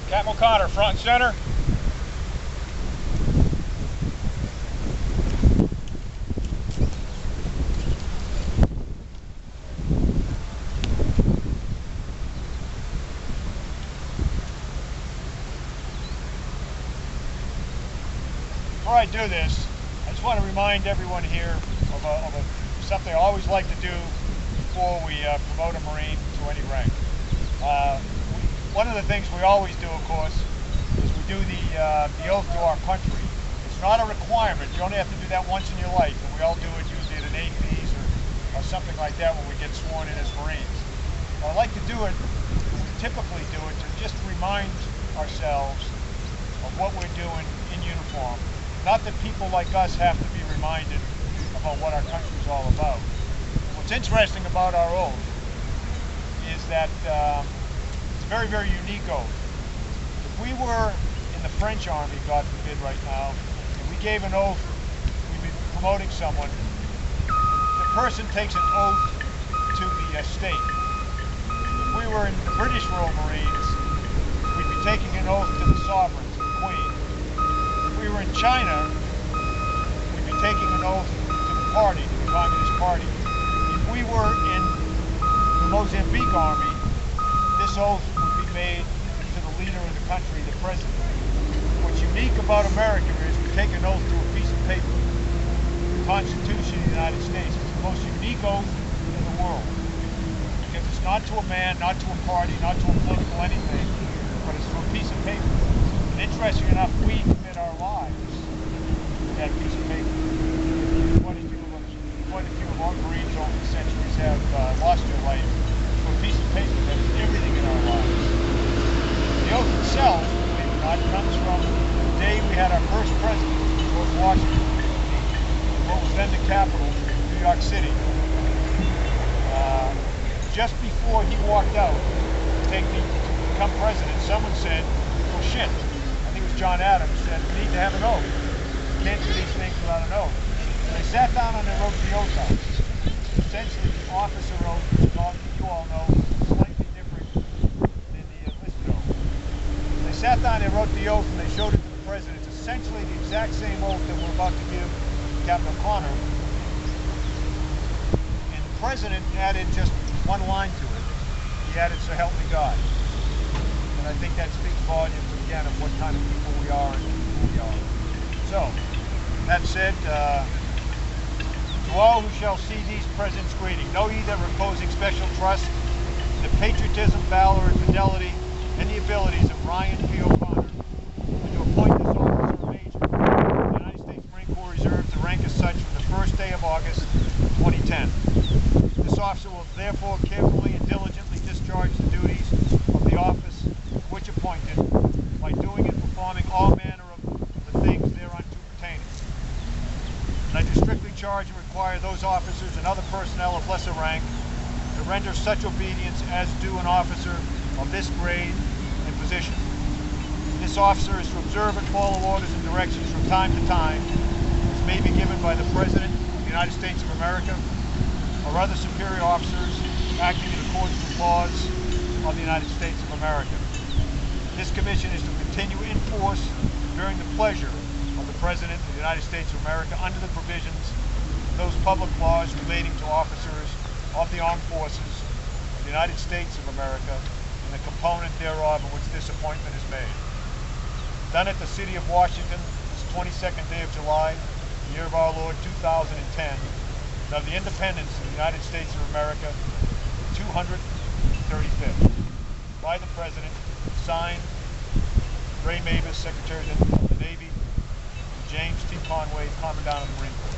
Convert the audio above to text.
Captain O'Connor, front and center. Before I do this, I just want to remind everyone here of something I always like to do before we promote a Marine to any rank. One of the things we always do, of course, is we do the oath to our country. It's not a requirement. You only have to do that once in your life, and we all do it usually at an APs or something like that when we get sworn in as Marines. But I like to do it, we typically do it, to just remind ourselves of what we're doing in uniform. Not that people like us have to be reminded about what our country's all about. What's interesting about our oath is that it's a very, very unique oath. If we were in the French Army, God forbid right now, and we gave an oath, we'd be promoting someone, the person takes an oath to the state. If we were in the British Royal Marines, we'd be taking an oath to the sovereign, to the Queen. If we were in China, we'd be taking an oath to the party, to the Communist Party. If we were in the Mozambique Army, this oath would be made to the leader of the country, the president. What's unique about America is we take an oath to a piece of paper. The Constitution of the United States is the most unique oath in the world. Because it's not to a man, not to a party, not to a political anything, but it's to a piece of paper. And interesting enough, we commit our lives to that piece of paper. Quite a few of our Marines over the centuries have lost their life to a piece of paper that is everything in our lives. The oath itself, believe it or not, comes from the day we had our first president, George Washington, in what was then the capital, New York City. Just before he walked out to become president, someone said, well shit, I think it was John Adams, said we need to have an oath. You can't do these things without an oath. So they sat down and they wrote the oath out. Essentially, the officer oath, you all know, is slightly different than the enlisted oath. They sat down, they wrote the oath, and they showed it to the president. It's essentially the exact same oath that we're about to give Captain O'Connor. And the president added just one line to it. He added, "So help me God." And I think that speaks volumes, again, of what kind of people we are and who we are. So, that said, to all who shall see these presents greeting, know ye that reposing special trust in the patriotism, valor, and fidelity, and the abilities of Ryan P. O'Connor, and to appoint this officer a major, the United States Marine Corps Reserve to rank as such from the first day of August 2010. This officer will therefore carefully and diligently discharge the duties of the office to which appointed, by doing and performing all manner of the things thereunto pertaining. And I do strictly charge and require those officers and other personnel of lesser rank to render such obedience as due an officer of this grade and position. This officer is to observe and follow orders and directions from time to time, as may be given by the President of the United States of America or other superior officers acting in accordance with laws of the United States of America. This commission is to continue in force during the pleasure of the President of the United States of America under the provisions of those public laws relating to officers of the armed forces of the United States of America and the component thereof in which this appointment is made. Done at the City of Washington, this 22nd day of July, the year of our Lord 2010, and of the independence of the United States of America, 235th. By the President, signed, Ray Mavis, Secretary of the Navy, and James T. Conway, Commandant of the Marine Corps.